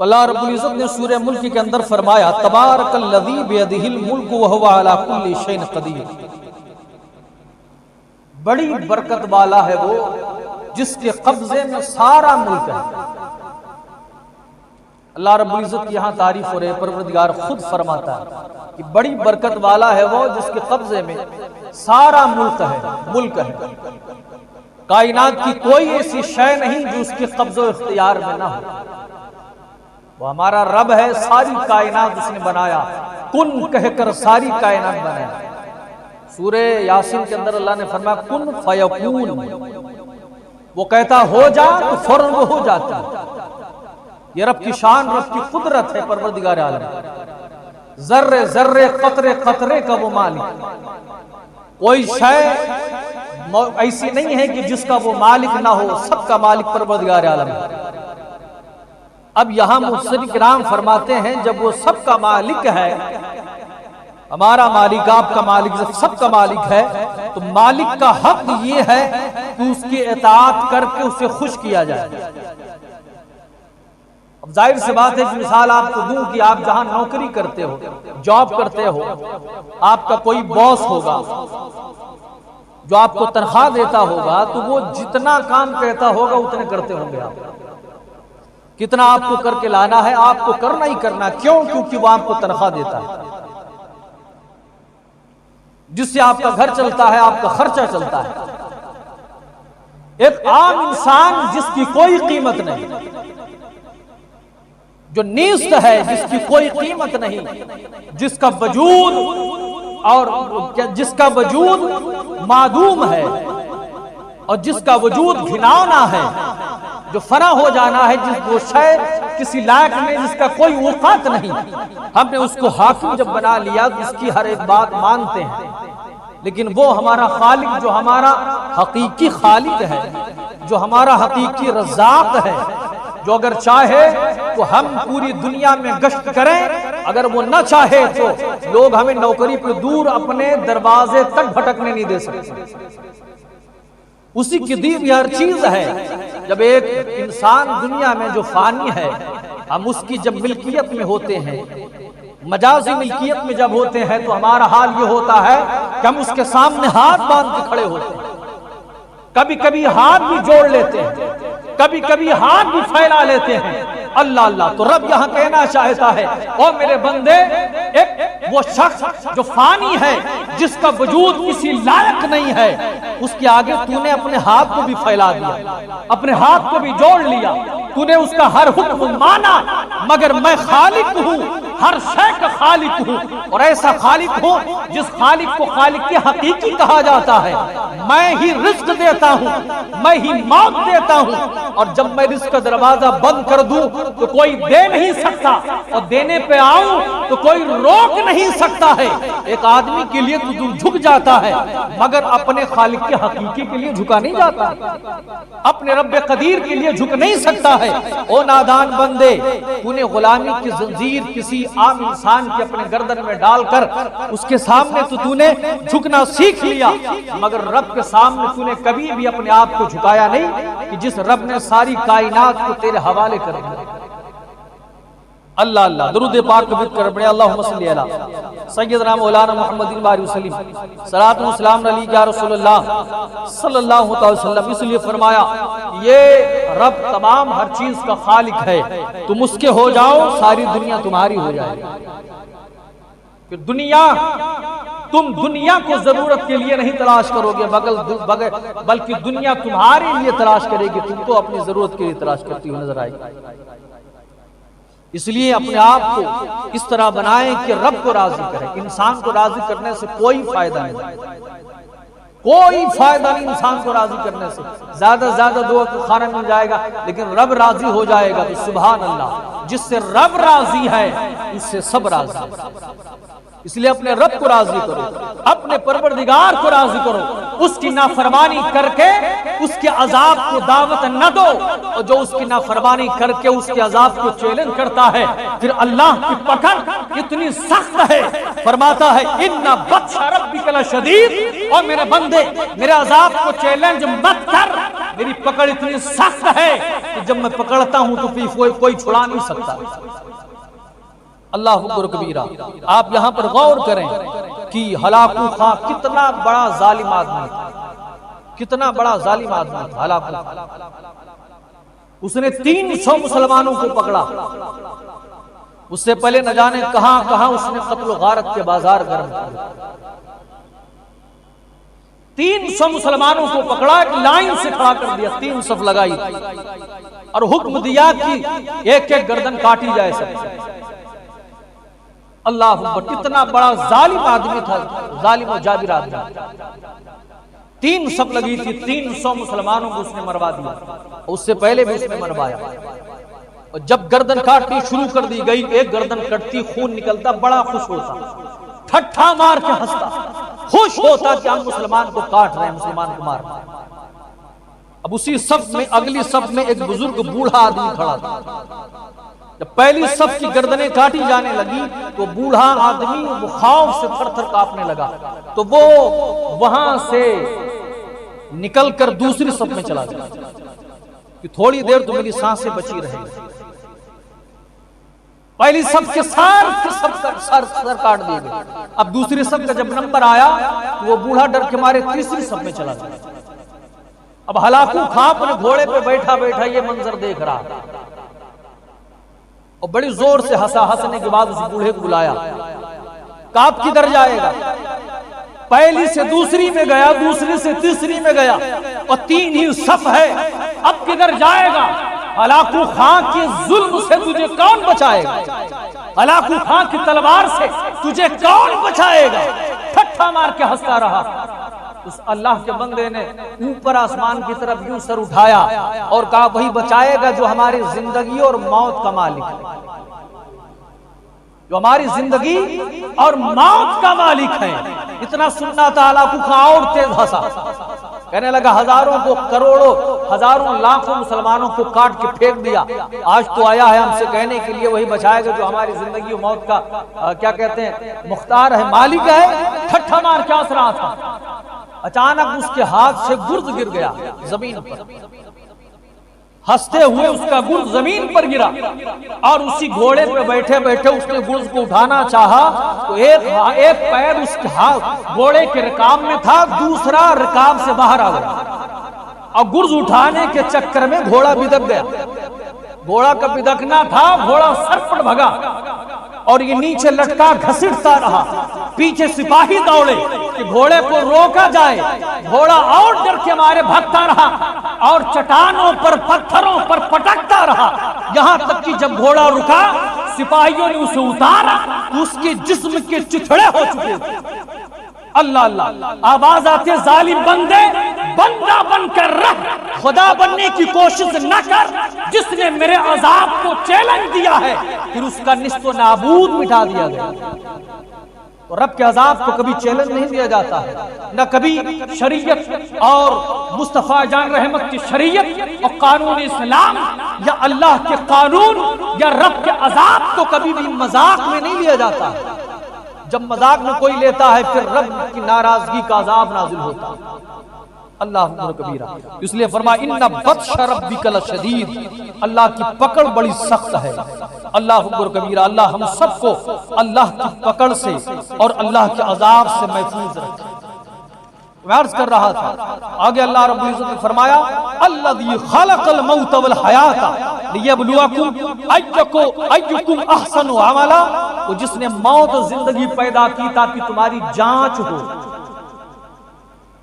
اللہ رب العزت نے سورہ ملک کے اندر فرمایا تبارک الذی بیدہ الملک وہو علی کل شیء قدیر، بڑی برکت والا ہے وہ جس کے قبضے میں سارا ملک ہے۔ اللہ رب العزت کی یہاں تعریف ہو رہی ہے، پروردگار خود فرماتا ہے کہ بڑی برکت والا ہے وہ جس کے قبضے میں سارا ملک ہے۔ کائنات کی کوئی ایسی شے نہیں جو اس کے قبض و اختیار میں نہ ہو۔ وہ ہمارا رب ہے، ساری کائنات اس نے بنایا، کن کہہ کر ساری کائنات بنایا۔ سورہ یاسین کے اندر اللہ نے فرمایا کن فیکون، وہ کہتا ہو جا تو فوراً وہ ہو جاتا ہے۔ یہ رب کی شان، رب کی قدرت ہے پروردگار عالم۔ ذرے ذرے قطرے قطرے کا وہ مالک، کوئی شے ایسی نہیں ہے کہ جس کا وہ مالک نہ ہو، سب کا مالک پروردگار عالم ہے۔ اب یہاں مفسرین کرام فرماتے ہیں جب وہ سب کا مالک ہے، ہمارا مالک آپ کا مالک جب سب کا مالک ہے تو مالک کا حق یہ ہے کہ اس کی اطاعت کر کے اسے خوش کیا جائے۔ اب ظاہر سی بات ہے کہ مثال آپ کو دوں کہ آپ جہاں نوکری کرتے ہو، جاب کرتے ہو، آپ کا کوئی باس ہوگا جو آپ کو تنخواہ دیتا ہوگا، تو وہ جتنا کام کہتا ہوگا اتنے کرتے ہوں گے آپ۔ کتنا آپ کو کر کے لانا ہے آپ کو کرنا ہی کرنا، کیوں؟ کیونکہ وہ آپ کو تنخواہ دیتا ہے، جس سے آپ کا گھر چلتا ہے، آپ کا خرچہ چلتا ہے۔ ایک عام انسان جس کی کوئی قیمت نہیں، جو نیست ہے، جس کی کوئی قیمت نہیں، جس کا وجود اور جس کا وجود معدوم ہے اور جس کا وجود گھناؤنا ہے، جو فنا ہو جانا ہے، جس وہ شے کسی لائق نہیں، جس کا کوئی اوقات نہیں، ہم نے اس کو حاکم جب بنا لیا تو اس کی ہر ایک بات مانتے ہیں۔ لیکن وہ ہمارا خالق، جو ہمارا حقیقی خالق ہے، جو ہمارا حقیقی رزاق ہے، جو اگر چاہے تو ہم پوری دنیا میں گشت کریں، اگر وہ نہ چاہے تو لوگ ہمیں نوکری پہ دور اپنے دروازے تک بھٹکنے نہیں دے سکتے۔ اسی کی دی ہوئی ہر چیز ہے۔ جب ایک انسان دنیا میں جو فانی ہے، ہم اس کی جب ملکیت میں ہوتے ہیں، مجازی ملکیت میں جب ہوتے ہیں، تو ہمارا حال یہ ہوتا ہے کہ ہم اس کے سامنے ہاتھ باندھ کے کھڑے ہوتے ہیں، کبھی کبھی ہاتھ بھی جوڑ لیتے ہیں، کبھی کبھی ہاتھ بھی پھیلا لیتے ہیں۔ اللہ اللہ، تو رب یہاں کہنا چاہتا ہے او میرے بندے، ایک وہ شخص جو فانی ہے، جس کا وجود کسی لائق نہیں ہے، اس کے آگے تو نے اپنے ہاتھ کو بھی پھیلا دیا، اپنے ہاتھ کو بھی جوڑ لیا، تو نے اس کا ہر حکم مانا، مگر میں خالق ہوں، ہر شے کا خالق ہوں، اور ایسا خالق ہوں جس خالق کو خالق کی حقیقی کہا جاتا ہے۔ میں ہی رزق دیتا ہوں، میں ہی موت دیتا ہوں، اور جب میں رزق کا دروازہ بند کر دوں تو کوئی دے نہیں سکتا، اور دینے پہ آؤں تو کوئی روک نہیں سکتا ہے۔ ایک آدمی کے لیے تو جھک جاتا ہے، مگر اپنے خالق کے حقیقی کے لیے جھکا نہیں جاتا، اپنے رب قدیر کے لیے جھک نہیں سکتا ہے۔ او نادان بندے، تو نے غلامی کی زنجیر کسی عام انسان کے اپنے گردن میں ڈال کر اس کے سامنے تو نے جھکنا سیکھ لیا، مگر رب کے سامنے تو نے کبھی بھی اپنے آپ کو جھکایا نہیں کہ جس رب نے ساری کائنات کو تیرے حوالے کر دیا۔ اللہ اللہ، درود پاک کو بت کر پڑھیں، اللہم صلی علی سیدنا مولانا محمد وآلہ وسلم، صلاۃ و سلام علیک یا رسول اللہ صلی اللہ علیہ وسلم۔ اس لیے فرمایا یہ رب تمام ہر چیز کا خالق ہے، تم اس کے ہو جاؤ، ساری دنیا تمہاری ہو جائے گی۔ کہ تم دنیا کو ضرورت کے لیے نہیں تلاش کرو گے، بلکہ دنیا تمہارے لیے تلاش کرے گی، تم تو اپنی ضرورت کے لیے تلاش کرتی ہو نظر آئے گی۔ اس لیے اپنے آپ کو اس طرح بنائیں کہ رب کو راضی کریں۔ انسان کو راضی کرنے سے کوئی فائدہ نہیں، کوئی فائدہ نہیں انسان کو راضی کرنے سے۔ زیادہ سے زیادہ دو وقت کھانا مل جائے گا، لیکن رب راضی ہو جائے گا تو سبحان اللہ، جس سے رب راضی ہے اس سے سب راضی ہے۔ اس لیے اپنے رب کو راضی کرو، اپنے پروردگار کو راضی کرو، اس کی نافرمانی کر کے اس کے عذاب کو دعوت نہ دو، اور جو اس کی نافرمانی کر کے اس کے عذاب کو چیلنج کرتا ہے پھر اللہ کی پکڑ اتنی سخت ہے، فرماتا ہے ان بطش ربک لشدید، اور میرے بندے میرے عذاب کو چیلنج مت کر، میری پکڑ اتنی سخت ہے کہ جب میں پکڑتا ہوں تو پھر کوئی چھڑا نہیں سکتا۔ اللہ اکبر کبیرہ۔ آپ یہاں پر غور کریں کہ ہلاکو خان کتنا بڑا ظالم آدمی تھا، کتنا بڑا ظالم آدمی تھا ہلاکو خان۔ اس نے 300 مسلمانوں کو پکڑا، اس سے پہلے نہ جانے کہاں کہاں اس نے قتل و غارت کے بازار گرم کیے۔ 300 مسلمانوں کو پکڑا، ایک لائن سے کھڑا کر دیا، 3 صف لگائی اور حکم دیا کہ ایک ایک گردن کاٹی جائے سب۔ اللہ اکبر، کتنا بڑا ظالم آدمی تھا، ظالم و جابر آدمی۔ 3 صف لگی تھی، 300 مسلمانوں کو اس نے مروا دیا، اس سے پہلے بھی اس نے مروایا۔ اور جب گردن کاٹنی شروع کر دی گئی، ایک گردن کٹتی، خون نکلتا، بڑا خوش ہوتا، ٹھٹھا مار کے ہنستا، خوش ہوتا کہ ہم مسلمان کو کاٹ رہے ہیں، مسلمان کو مار رہے ہیں۔ اب اسی صف میں، اگلی صف میں ایک بزرگ بوڑھا آدمی کھڑا تھا۔ جب پہلی صف کی گردنیں کاٹی جانے لگی تو بوڑھا آدمی وہ خوف سے تھر تھر کانپنے لگا، تو وہ وہاں سے نکل کر دوسری صف میں چلا گیا کہ تھوڑی دیر تو میری سانسیں بچی رہے گی۔ پہلی صف کے سر کاٹ دیے گئے۔ اب دوسری صف کا جب نمبر آیا تو وہ بوڑھا ڈر کے مارے تیسری صف میں چلا گیا۔ اب ہلاکو خان اپنے گھوڑے پہ بیٹھا بیٹھا یہ منظر دیکھ رہا اور بڑی زور سے ہنسا، ہنسنے کے بعد اس بوڑھے کو بلایا، کہا آپ کدھر جائے گا؟ پہلی سے دوسری میں گیا، دوسری سے تیسری میں گیا، اور 3 ہی صف ہے، اب کدھر جائے گا؟ ہلاکو خان کے ظلم سے تجھے کون بچائے گا؟ ہلاکو خان کی تلوار سے تجھے کون بچائے گا؟ ٹھٹھا مار کے ہنستا رہا۔ اس اللہ کے بندے نے اوپر آسمان کی طرف یوں سر اٹھایا اور کہا وہی بچائے گا جو ہماری زندگی اور موت کا مالک ہے، جو ہماری زندگی اور موت کا مالک ہے۔ اتنا سننا تھا، ہلاکو خان اور تیز ہنسا، کہنے لگا ہزاروں کو، کروڑوں، ہزاروں، لاکھوں مسلمانوں کو کاٹ کے پھینک دیا، آج تو آیا ہے ہم سے کہنے کے لیے وہی بچائے گا جو ہماری زندگی و موت کا کیا کہتے ہیں، مختار ہے، مالک ہے۔ ٹھٹھا مار کے ہنس رہا تھا، اچانک اس کے ہاتھ سے گرز گر گیا زمین پر، ہنستے ہوئے اس کا گرز زمین پر گرا، اور اسی گھوڑے پہ بیٹھے بیٹھے اس نے گرز کو اٹھانا چاہا تو ایک پیر اس کے گھوڑے کے رکاب میں تھا، دوسرا رکاب سے باہر آ گیا، اور گرز اٹھانے کے چکر میں گھوڑا بدک گیا۔ گھوڑا کا بدکنا تھا، گھوڑا سرپٹ بھگا اور یہ نیچے لٹکا گھسٹتا رہا۔ پیچھے سپاہی دوڑے کہ گھوڑے کو روکا جائے، گھوڑا اور ڈر کے مارے بھگتا رہا اور چٹانوں پر، پتھروں پر پٹکتا رہا، یہاں تک کہ جب گھوڑا رکا سپاہیوں نے اسے اتارا تو اس کے جسم کے چتھڑے ہو چکے تھے۔ اللہ اللہ، آواز آتے ظالم بندے، بندہ بن کر رہ، خدا بننے کی کوشش نہ کر، جس نے میرے عذاب کو چیلنج دیا ہے پھر اس کا نصف و نابود مٹا دیا گیا۔ تو رب کے عذاب کو کبھی چیلنج نہیں دیا جاتا ہے، نہ کبھی شریعت اور مصطفیٰ جان رحمت کی شریعت اور قانون اسلام یا اللہ کے قانون یا رب کے عذاب کو کبھی بھی مذاق میں نہیں لیا جاتا ہے۔ جب مذاق میں کوئی لیتا ہے پھر رب کی ناراضگی کا عذاب نازل ہوتا ہے۔ اللہ اکبر کبیرہ، اس لیے فرمایا ان بطش ربک لشدید، اللہ کی پکڑ بڑی سخت ہے۔ اللہ اکبر کبیرہ، اللہ ہم سب کو اللہ کی پکڑ سے اور اللہ کے عذاب سے محفوظ رکھے۔ میں عرض کر رہا تھا آگے اللہ رب العزت نے فرمایا الذی خلق الموت والحیات لیبلوکم ایکم احسن عملا، وہ جس نے موت و زندگی پیدا کی تاکہ تمہاری جانچ ہو۔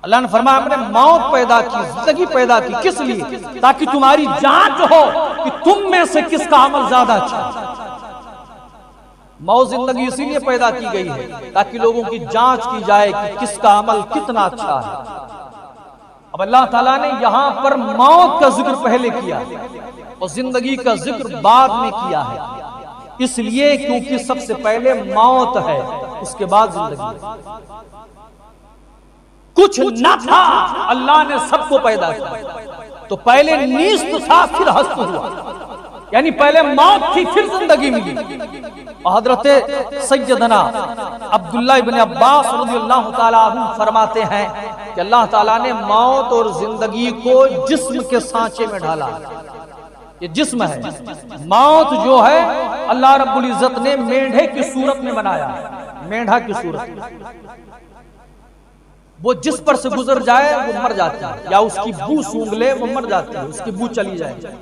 اللہ نے فرمایا ہم نے موت پیدا کی، زندگی پیدا کی، کس لیے؟ تاکہ تمہاری جانچ ہو کہ تم میں سے کس کا عمل زیادہ اچھا ہے۔ موت زندگی اسی لیے پیدا کی گئی ہے تاکہ لوگوں کی جانچ کی جائے کہ کس کا عمل کتنا اچھا ہے۔ اب اللہ تعالیٰ نے یہاں پر موت کا ذکر پہلے کیا اور زندگی کا ذکر بعد میں کیا ہے، اس لیے کیونکہ سب سے پہلے موت ہے اس کے بعد زندگی کچھ نہ تھا، اللہ نے سب کو پیدا کیا. تو پہلے نیست تھا پھر ہست ہوا، یعنی پہلے موت تھی پھر زندگی ملی. اور حضرت سیدنا عبداللہ ابن عباس رضی اللہ تعالیٰ عنہ فرماتے ہیں کہ اللہ تعالیٰ نے موت اور زندگی کو جسم کے سانچے میں ڈالا. یہ جسم ہے. موت جو ہے اللہ رب العزت نے مینڈھے کی صورت میں بنایا، مینڈھا کی صورت میں. وہ جس پر سے گزر جائے وہ مر جاتی ہے، یا اس کی بو سونگھ لے وہ مر جاتی ہے، اس کی بو چلی جائے.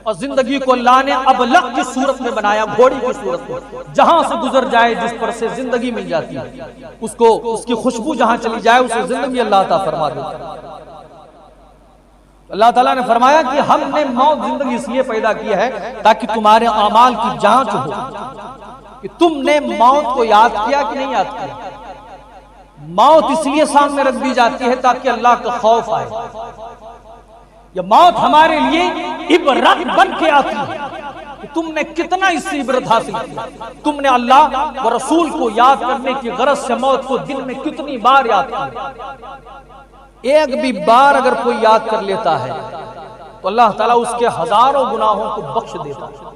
اور زندگی کو اللہ نے ابلق کی صورت میں بنایا، گھوڑی کی صورت میں. جہاں سے گزر جائے جس پر سے زندگی مل جاتی ہے، اس کو اس کی خوشبو جہاں چلی جائے اسے زندگی اللہ تعالیٰ فرما دیتا ہے. اللہ تعالیٰ نے فرمایا کہ ہم نے موت زندگی اس لیے پیدا کی ہے تاکہ تمہارے اعمال کی جانچ ہو کہ تم نے موت کو یاد کیا کہ نہیں یاد کیا. موت اس لیے سامنے رکھ دی جاتی ہے تاکہ اللہ کا خوف آئے. یہ موت ہمارے لیے عبرت بن کے آتی ہے کہ تم نے کتنا اس سے عبرت حاصل کیا. تم نے اللہ و رسول کو یاد کرنے کی غرض سے موت کو دن میں کتنی بار یاد کیا. ایک بھی بار اگر کوئی یاد کر لیتا ہے تو اللہ تعالیٰ اس کے ہزاروں گناہوں کو بخش دیتا ہے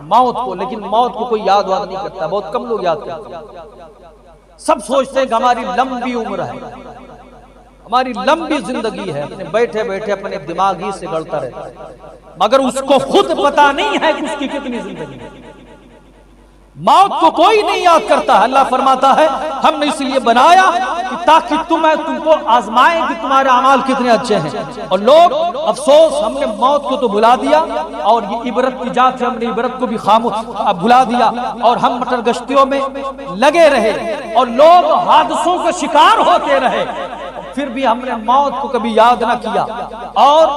موت کو. لیکن موت کو کوئی یاد واد نہیں کرتا، بہت کم لوگ یاد کرتے ہیں. سب سوچتے ہیں کہ ہماری لمبی عمر ہے، ہماری لمبی زندگی ہے، اپنے بیٹھے بیٹھے اپنے دماغ ہی سے گڑتا رہتا ہے، مگر اس کو خود پتا نہیں ہے کہ اس کی کتنی زندگی ہے. موت کو کوئی نہیں یاد کرتا. اللہ فرماتا ہے ہم نے اس لیے بنایا کہ تاکہ تم کو آزمائیں کہ تمہارے اعمال کتنے اچھے ہیں. اور لوگ افسوس ہم نے موت کو تو بھلا دیا، اور یہ عبرت کی جات سے ہم نے عبرت کو بھی بھلا دیا، اور ہم مٹر گشتیوں میں لگے رہے اور لوگ حادثوں کا شکار ہوتے رہے، پھر بھی ہم نے موت کو کبھی یاد نہ کیا. اور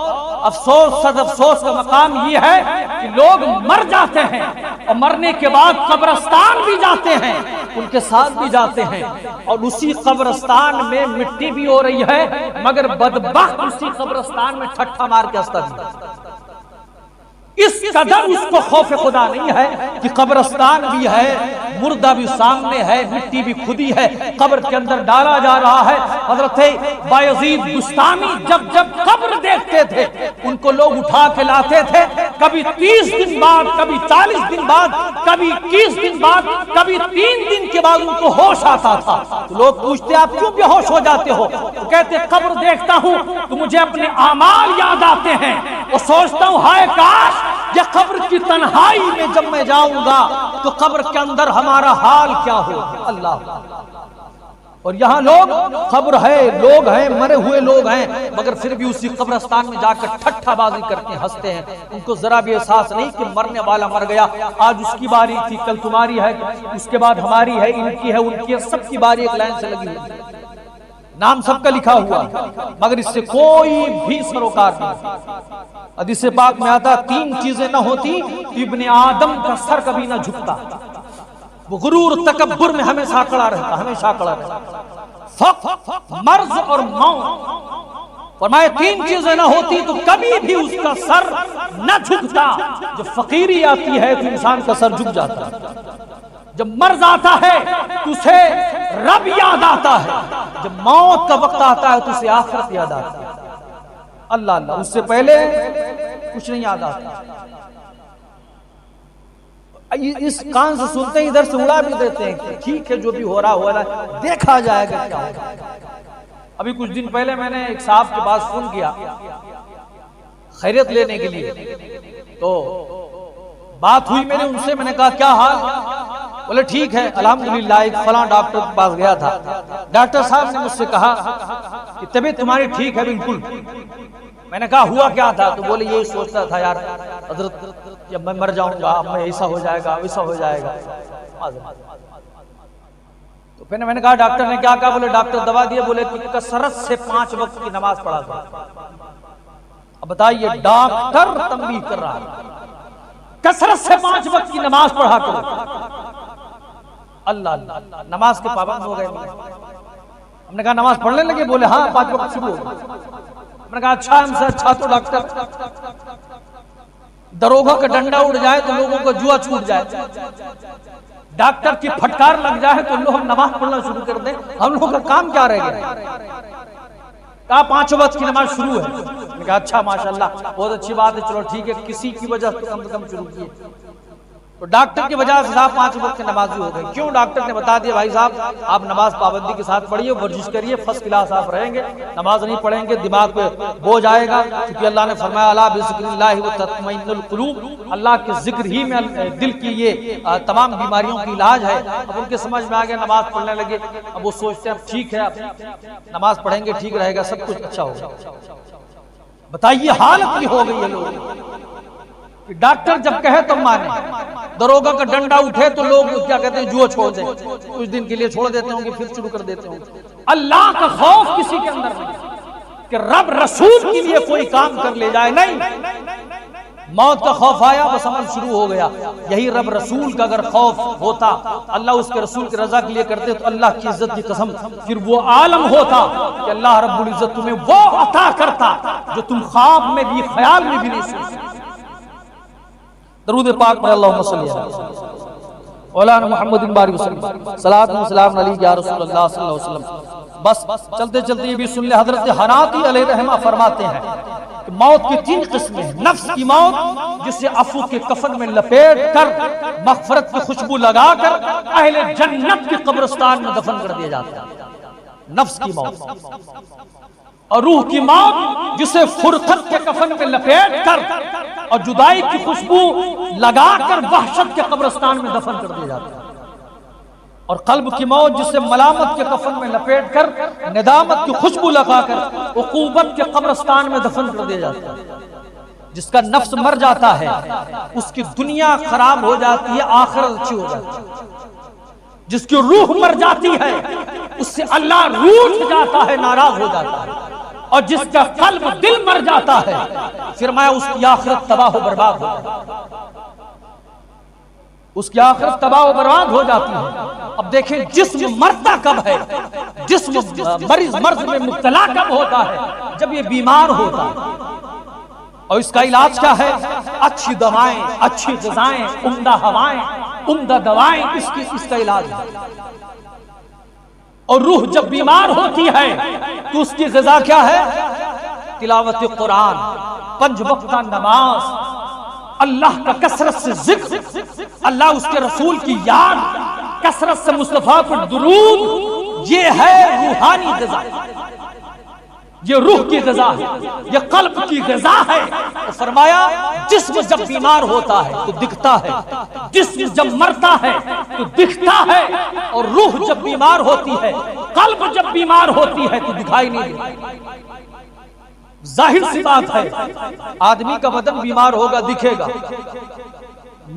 افسوس صد افسوس کا مقام یہ ہے کہ لوگ مر جاتے ہیں اور مرنے کے بعد قبرستان بھی جاتے ہیں، ان کے ساتھ بھی جاتے ہیں، اور اسی قبرستان میں مٹی بھی ہو رہی ہے، مگر بدبخت اسی قبرستان میں ٹھٹھا مار کے ہنستا بھی. اس قدر اس کو خوف خدا نہیں ہے کہ قبرستان بھی ہے، مردہ بھی سامنے ہے، مٹی بھی خودی ہے، قبر کے اندر ڈالا جا رہا ہے. حضرت بایزید بستامی جب جب قبر دیکھتے تھے ان کو لوگ اٹھا کے لاتے تھے، کبھی 30 دن بعد، کبھی 40 دن بعد، کبھی 21 دن بعد، کبھی 3 دن کے بعد ان کو ہوش آتا تھا. تو لوگ پوچھتے آپ کیوں بے ہوش ہو جاتے ہو؟ تو کہتے قبر دیکھتا ہوں تو مجھے اپنے اعمال یاد آتے ہیں، اور سوچتا ہوں ہائے کاش یہ قبر کی تنہائی میں جب میں جاؤں گا تو قبر کے اندر ہمارا حال کیا ہو. اللہ. اور یہاں لوگ قبر ہے، لوگ ہیں، مرے ہوئے لوگ ہیں، مگر پھر بھی اسی قبرستان میں جا کر ٹھٹھا بازی کرتے ہیں، ہنستے ہیں. ان کو ذرا بھی احساس نہیں کہ مرنے والا مر گیا، آج اس کی باری تھی، کل تمہاری ہے، اس کے بعد ہماری ہے، ان کی ہے، ان کی ہے، سب کی باری ایک لائن سے لگی ہوئی، نام سب کا لکھا ہوا، مگر اس سے کوئی بھی سروکار نہیں. حدیث پاک میں آتا 3 چیزیں نہ ہوتی تو ابن آدم کا سر کبھی نہ جھکتا. وہ غرور تکبر میں ہمیشہ کھڑا رہتا، ہمیشہ کھڑا رہتا. فقر، مرض اور موت. فرمائے 3 چیزیں نہ ہوتی تو کبھی بھی اس کا سر نہ جھکتا. جب فقیری آتی ہے تو انسان کا سر جھک جاتا ہے، جب مرض آتا ہے تو اسے رب یاد آتا ہے، جب موت کا وقت آتا ہے تو اسے آخرت یاد آتا ہے. اللہ اللہ، اس سے پہلے کچھ نہیں یاد آتا. اس کان سے سنتے ہی ادھر سے اڑا بھی دیتے ہیں کہ ٹھیک ہے جو بھی ہو رہا ہے، دیکھا جائے گا کیا ہوگا. ابھی کچھ دن پہلے میں نے ایک صاحب کے پاس فون کیا خیریت لینے کے لیے، تو بات ہوئی میں نے ان سے، میں نے کہا کیا حال؟ بولے ٹھیک ہے الحمدللہ. ایک فلاں ڈاکٹر کے پاس گیا تھا، ڈاکٹر صاحب نے مجھ سے کہا کہ طبیعت تمہاری ٹھیک ہے بالکل. میں نے کہا ہوا کیا تھا؟ تو بولے یہی سوچتا تھا یار حضرت جب میں مر جاؤں گا اب میں ایسا ہو جائے گا، ویسا ہو جائے گا. تو پھر میں نے کہا ڈاکٹر نے کیا کہا؟ بولے ڈاکٹر دوا دیے، بولے کہ کثرت سے 5 وقت کی نماز پڑھا تھا. اب بتائیے ڈاکٹر تنبیہ کر رہا ہے کثرت سے 5 وقت کی نماز پڑھا کرو. اللہ اللہ، نماز کے پابند ہو گئے. ہم نے کہا نماز پڑھنے لگے؟ بولے ہاں 5 وقت شروع ہو گئے. ہم نے کہا اچھا، ہم سے اچھا تو ڈاکٹر دروگا کا ڈنڈا اڑ جائے تو لوگوں کو جوا چھوٹ جائے. ڈاکٹر کی پھٹکار لگ جائے تو لوگ نماز پڑھنا شروع کر دیں، ہم لوگوں کا کام کیا رہ گیا؟ کہا 5 وقت کی نماز شروع ہے. میں نے کہا اچھا ماشاءاللہ بہت اچھی بات ہے، چلو ٹھیک ہے، کسی کی وجہ سے کم سے کم شروع کیے. تو ڈاکٹر کی وجہ سے صاحب 5 وقت کی نمازی ہو گئی. کیوں؟ ڈاکٹر نے بتا دیا بھائی صاحب آپ نماز پابندی کے ساتھ پڑھیے، ورزش کریے، فرسٹ کلاس آپ رہیں گے، نماز نہیں پڑھیں گے دماغ پہ بوجھ آئے گا، کیونکہ اللہ نے فرمایا الا بذکر اللہ وتطمئن القلوب، اللہ کے ذکر ہی میں دل کی یہ تمام بیماریوں کی علاج ہے. اب ان کے سمجھ میں آ گیا، نماز پڑھنے لگے. اب وہ سوچتے ہیں اب ٹھیک ہے، اب نماز پڑھیں گے ٹھیک رہے گا، سب کچھ اچھا ہوگا. بتائیے حالت یہ ہو گئی ہے لوگوں کی. ڈاکٹر جب کہے تو مانے، دروگا کا ڈنڈا اٹھے تو لوگ کیا کہتے ہیں جوا چھوڑ دیں، کچھ دن کے لیے چھوڑ دیتے ہوں گے پھر شروع کر دیتے ہوں گے. اللہ کا خوف کسی کے اندر نہیں کہ رب رسول کے لیے کوئی کام کر لے جائے، نہیں. موت کا خوف آیا بس عمل شروع ہو گیا. یہی رب رسول کا اگر خوف ہوتا، اللہ اس کے رسول کی رضا کے لیے کرتے تو اللہ کی عزت کی قسم پھر وہ عالم ہوتا کہ اللہ رب العزت تمہیں وہ عطا کرتا جو تم خواب میں بھی خیال میں بھی نہیں سوچ. درود پاک پڑھ اللہم صلی مولانا محمد بارک وسلم صلاۃ و سلام علیک یا رسول اللہ صلی اللہ علیہ وسلم. بس چلتے چلتے یہ بھی سن لے، حضرت حناطی علیہ رحمہ فرماتے ہیں کہ موت کی 3 قسمیں ہیں. نفس کی موت جسے عفو کے کفن میں لپیٹ کر مغفرت کی خوشبو لگا کر اہل جنت کے قبرستان میں دفن کر دیا جاتا ہے، نفس کی موت. اور روح کی موت جسے فرقت کے کفن میں لپیٹ کر اور جدائی کی خوشبو لگا کر وحشت کے قبرستان میں دفن کر دیا جاتا ہے. اور قلب کی موت جسے ملامت کے کفن میں لپیٹ کر ندامت کی خوشبو لگا کر عقوبت کے قبرستان میں دفن کر دیا جاتا ہے. جس کا نفس مر جاتا ہے اس کی دنیا خراب ہو جاتی ہے، آخرت اچھی ہو جاتی ہے. جس کی روح مر جاتی ہے اس سے اللہ روٹھ جاتا ہے، ناراض ہو جاتا ہے. اور جس کا قلب دل مر جاتا ہے فرمایا اس کی آخرت تباہ و برباد ہو جاتی ہے، اس کی آخرت تباہ و برباد ہو جاتی ہے. اب دیکھیں جسم مرتا کب ہے، جسم مرض میں مبتلا کب ہوتا ہے؟ جب یہ بیمار ہوتا ہے. اور اس کا علاج کیا ہے؟ اچھی دوائیں، اچھی غذائیں، عمدہ ہوائیں، عمدہ دوائیں، اس کا علاج ہے. اور روح جب بیمار ہوتی ہے تو اس کی غذا کیا ہے؟ تلاوت قرآن، 5 وقت کا نماز، اللہ کا کثرت سے ذکر، اللہ اس کے رسول کی یاد، کثرت سے مصطفیٰ پر درود. یہ ہے روحانی غذا، یہ روح کی غذا ہے، یہ قلب کی غذا ہے. فرمایا جسم جب بیمار ہوتا ہے تو دکھتا ہے، جسم جب مرتا ہے تو دکھتا ہے. اور روح جب بیمار ہوتی ہے، قلب جب بیمار ہوتی ہے تو دکھائی نہیں دیتی. ظاہر سی بات ہے، آدمی کا بدن بیمار ہوگا دکھے گا،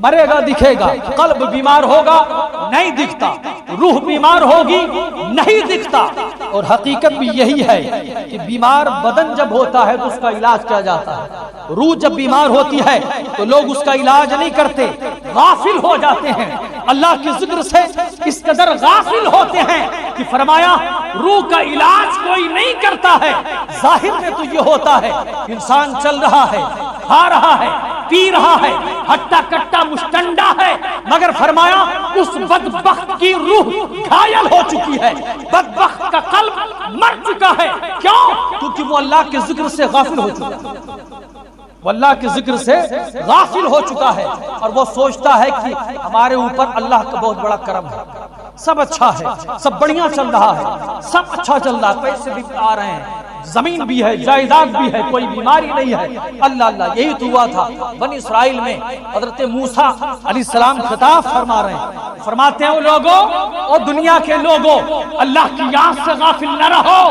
مرے گا دکھے گا. قلب بیمار ہوگا نہیں دکھتا، روح بیمار ہوگی نہیں دکھتا. اور حقیقت بھی یہی ہے کہ بیمار بدن جب ہوتا ہے تو اس کا علاج کیا جاتا ہے. روح جب بیمار ہوتی ہے تو لوگ اس کا علاج نہیں کرتے، غافل ہو جاتے ہیں. اللہ کے ذکر سے اس قدر غافل ہوتے ہیں کہ فرمایا روح کا علاج کوئی نہیں کرتا ہے. ظاہر میں تو یہ ہوتا ہے انسان چل رہا ہے، کھا رہا ہے، پی رہا ہے، ہٹا کٹا مشتنڈا ہے، مگر فرمایا اس بدبخت کی روح گھائل ہو چکی ہے، بدبخت کا قلب مر چکا ہے. کیوں؟ کیونکہ وہ اللہ کے ذکر سے غافل ہو چکا ہے، وہ اللہ کے ذکر سے غافل ہو چکا ہے. اور وہ سوچتا ہے کہ ہمارے اوپر اللہ کا بہت بڑا کرم ہے، سب اچھا ہے، سب بڑھیا چل رہا ہے، سب اچھا چل رہا ہے، پیسے بھی آ رہے ہیں، زمین بھی ہے، جائیداد بھی ہے، کوئی بیماری نہیں ہے. اللہ اللہ. یہی تو ہوا تھا بنی اسرائیل میں. حضرت موسیٰ علیہ السلام خطاب فرما رہے ہیں، فرماتے ہیں وہ لوگوں اور دنیا کے لوگوں اللہ کی یاد سے غافل نہ رہو.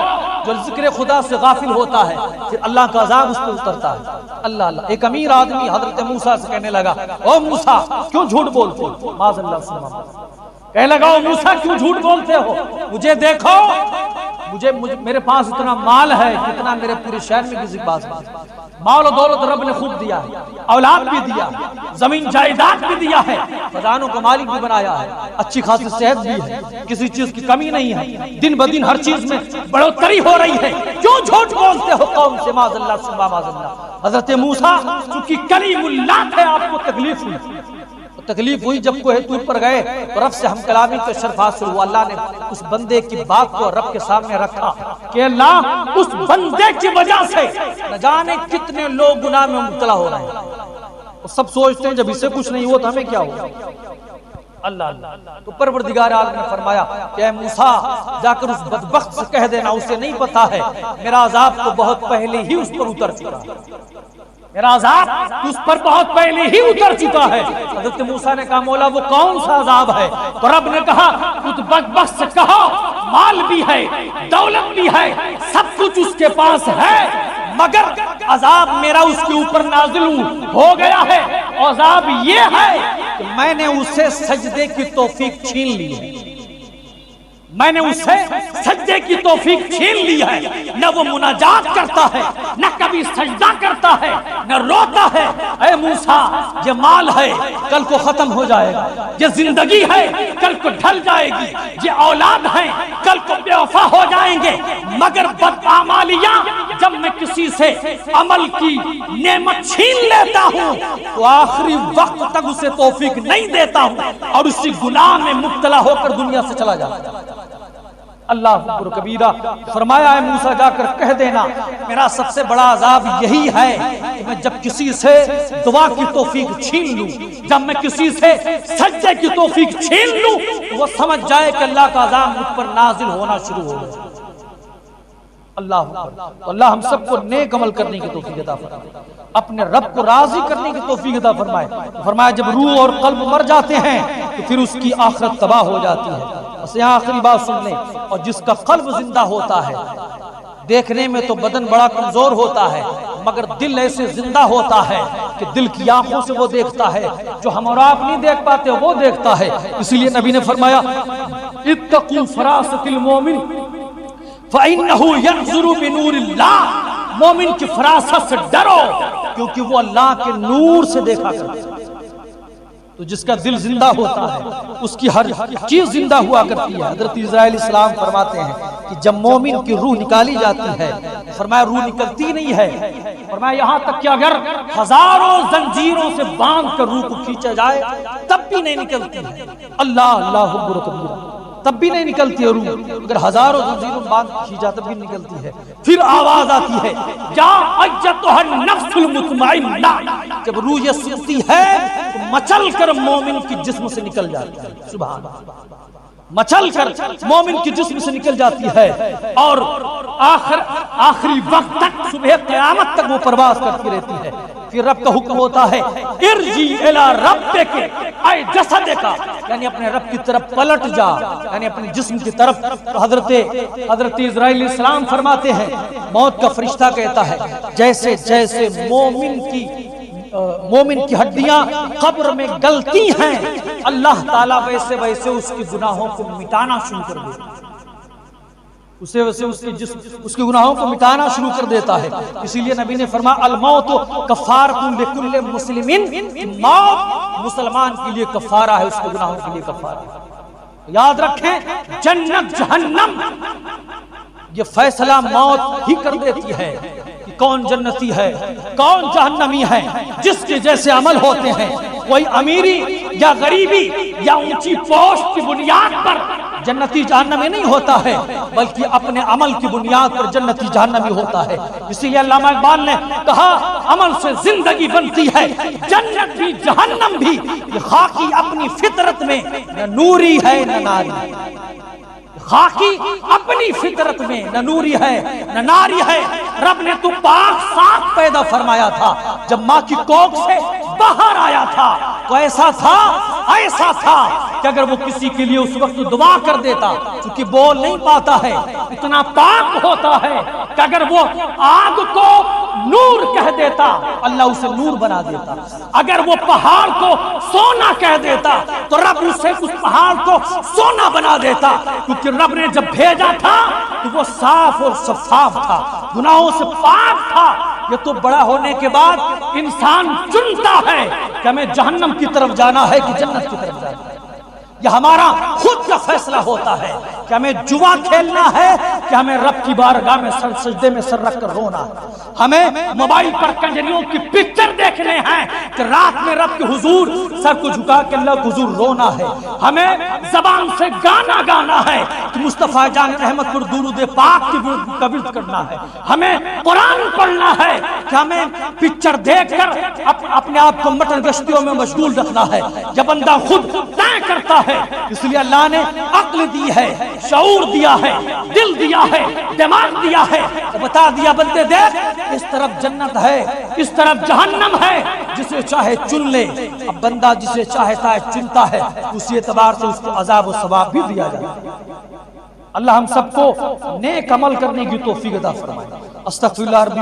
جو ذکر خدا سے غافل ہوتا ہے پھر اللہ کا عذاب اس پر اترتا ہے. اللہ اللہ. ایک امیر آدمی حضرت موسیٰ سے کہنے لگا او موسیٰ کیوں جھوٹ بولتے ہو؟ معاذ اللہ سے کہنے لگا او موسیٰ کیوں جھوٹ بولتے ہو؟ مجھے دیکھو، مجھے میرے پاس اتنا مال ہے جتنا میرے پورے شہر میں کسی کے پاس نہیں. مال و دولت رب نے خوب دیا ہے، اولاد بھی دیا ہے، زمین جائیداد بھی دیا ہے، خزانوں کا مالک بھی بنایا ہے، اچھی خاصی صحت بھی ہے، کسی چیز کی کمی نہیں ہے، دن بدن ہر چیز میں بڑھوتری ہو رہی ہے. کیوں جھوٹ بولتے ہو قوم سے؟ معاذ اللہ سبحان اللہ. حضرت موسیٰ چونکہ کلیم اللہ تھے، آپ کو تکلیف ہوئی، تکلیف ہوئی جب کوہ طور پر گئے تو رب سے ہم کلامی کو شرف حاصل ہوا. اللہ نے اس بندے کی بات کو رب کے سامنے رکھا کہ اللہ اس بندے کی وجہ سے نہ جانے کتنے لوگ گناہ میں مبتلا ہو رہے ہیں. سب سوچتے ہیں جب اسے کچھ نہیں ہوا تو ہمیں کیا ہوگا. اللہ تو پروردگار عالم نے فرمایا کہ اے موسیٰ جا کر اس بدبخت سے کہہ دینا اسے نہیں پتا ہے میرا عذاب تو بہت پہلے ہی اس پر اتر چکا ہے. میرا عذاب اس پر بہت پہلے ہی اتر چکا ہے. حضرت موسیٰ نے کہا مولا وہ کون سا عذاب ہے؟ تو رب نے کہا اس بدبخت سے کہو مال بھی ہے دولت بھی ہے سب کچھ اس کے پاس ہے مگر عذاب میرا اس کے اوپر نازل ہو گیا ہے. عذاب یہ ہے کہ میں نے اسے سجدے کی توفیق چھین لی ہے. میں نے اسے سجدے کی توفیق چھین لی ہے. نہ وہ مناجات کرتا ہے نہ کبھی سجدہ کرتا ہے نہ روتا ہے. اے موسیٰ یہ مال ہے کل کو ختم ہو جائے گا. یہ زندگی ہے کل کو ڈھل جائے گی. یہ اولاد ہے کل کو بے وفا ہو جائیں گے. مگر بدعمالیاں جب میں کسی سے عمل کی نعمت چھین لیتا ہوں تو آخری وقت تک اسے توفیق نہیں دیتا ہوں اور اسی گناہ میں مبتلا ہو کر دنیا سے چلا جاتا ہے. اللہ اکبر کبیرہ. فرمایا ہے موسیٰ جا کر کہہ دینا میرا سب سے بڑا عذاب یہی ہے کہ میں جب کسی سے دعا کی توفیق چھین لوں جب میں کسی سے سجدے کی توفیق چھین لوں تو وہ سمجھ جائے کہ اللہ کا عذاب مجھ پر نازل ہونا شروع ہو گیا. اللہ اللہ ہم سب کو نیک عمل کرنے کی توفیق عطا فرمائے اپنے رب کو راضی کرنے کی توفیق عطا فرمائے. فرمایا جب روح اور قلب مر جاتے ہیں تو پھر اس کی آخرت تباہ ہو جاتی ہے. بس یہاں آخری بات سن لیں. اور جس کا قلب زندہ ہوتا ہے دیکھنے میں تو بدن بڑا کمزور ہوتا ہے مگر دل ایسے زندہ ہوتا ہے کہ دل کی آنکھوں سے وہ دیکھتا ہے جو ہم اور آپ نہیں دیکھ پاتے وہ دیکھتا ہے. اسی لیے نبی نے فرمایا اتقوا فراست المومن فَإِنَّهُ يَنْظُرُ بِنُورِ اللَّهِ. مومن کی فراست سے ڈرو کیونکہ وہ اللہ کے نور سے دیکھا کرتا ہے. تو جس کا دل زندہ ہوتا ہے اس کی ہر چیز زندہ ہوا کرتی ہے. حضرت عزرائیل السلام فرماتے ہیں کہ جب مومن کی روح نکالی جاتی ہے فرمایا روح نکلتی نہیں ہے. فرمایا یہاں تک کہ اگر ہزاروں زنجیروں سے باندھ کر روح کو کھینچا جائے تب بھی نہیں نکلتی ہے. اللہ اللہ اکبر کبیرہ. تب بھی نہیں نکلتی ہے روح. اگر ہزاروں زنجیروں باندھ کھینچا تب بھی نکلتی ہے. پھر آواز آتی ہے یا ایتھا النفس المطمئنہ. جب روح یہ سنتی ہے تو مچل کر مومن کی جسم سے نکل جاتی ہے. سبحان اللہ. مچل کر مومن کی جسم سے نکل جاتی ہے اور آخری وقت تک صبح قیامت تک وہ پرواز کرتی رہتی ہے. پھر رب کا حکم ہوتا ہے ارجی الی ربک اے جسدک یعنی اپنے رب کی طرف پلٹ جا یعنی اپنے جسم کی طرف. تو حضرت اسرائیل السلام فرماتے ہیں موت کا فرشتہ کہتا ہے جیسے جیسے مومن کی ہڈیاں قبر میں گلتی ہیں اللہ تعالیٰ ویسے ویسے اس کی گناہوں کو مٹانا شروع کر دیتا ہے. اسے ویسے اس کے گناہوں کو مٹانا شروع کر دیتا ہے. اسی لیے نبی نے فرمایا الموت کفارۃ لکل مسلم. موت مسلمان کے لیے کفارہ ہے اس کے گناہوں کے لیے کفارہ ہے. یاد رکھیں جنت جہنم یہ فیصلہ موت ہی کر دیتی ہے کہ کون جنتی ہے کون جہنمی ہے. جس کے جیسے عمل ہوتے ہیں کوئی امیری یا غریبی یا اونچی پوسٹ کی بنیاد پر جنتی جہنمی نہیں ہوتا ہے بلکہ اپنے عمل کی بنیاد پر جنتی جہنمی ہوتا ہے. اسی لیے علامہ اقبال نے کہا عمل سے زندگی بنتی ہے جنت بھی جہنم بھی. یہ خاکی اپنی فطرت میں نہ نوری ہے نہ ناری. خاکی اپنی فطرت میں نہ نوری ہے نہ ناری ہے. رب نے تو پاک صاف پیدا فرمایا تھا جب ماں کی کوکھ سے باہر آیا تھا تو ایسا تھا کہ اگر وہ کسی کے لیے اس وقت دعا کر دیتا چونکہ بول نہیں پاتا ہے اتنا پاک ہوتا ہے کہ اگر وہ آگ کو نور کہہ دیتا اللہ اسے نور بنا دیتا. اگر وہ پہاڑ کو سونا کہہ دیتا تو رب اسے اس پہاڑ کو سونا بنا دیتا. کیونکہ رب نے جب بھیجا تھا تو وہ صاف اور شفاف تھا گناہوں سے پاک تھا. یہ تو بڑا ہونے کے بعد انسان چنتا ہے کہ ہمیں جہنم کی طرف جانا ہے کہ جنت کی طرف جانا ہے. یہ ہمارا خود کا فیصلہ ہوتا ہے کہ ہمیں جوا کھیلنا ہے کہ ہمیں رب کی بارگاہ میں سجدے میں سر رکھ کر رونا ہے. ہمیں موبائل پر کنجریوں کی پکچر دیکھنے ہیں کہ رات اپنے رب کے حضور سر کو جھکا کے اللہ کے حضور رونا ہے، ہمیں زبان سے گانا گانا ہے کہ مصطفیٰ جان رحمت پر درود پاک کی ورد کرنا ہے، ہمیں قرآن پڑھنا ہے کہ ہمیں پکچر دیکھ کر اپنے آپ کو مٹن گشتیوں میں مشغول رکھنا ہے۔ یہ بندہ خود طے کرتا ہے، اس لیے اللہ نے عقل دی ہے، شعور دیا ہے، دل دیا ہے، دماغ دیا ہے، بتا دیا بندے دیکھ اس طرف جنت ہے، اس طرف جہنم ہے، جسے چاہے چن لے۔ اب بندہ جسے چاہتا ہے چنتا ہے، اسی اعتبار سے اس کو عذاب و ثواب بھی دیا جاتا ہے۔ اللہ ہم سب کو نیک عمل کرنے کی توفیق عطا فرمائے۔ استغفر اللہ ربی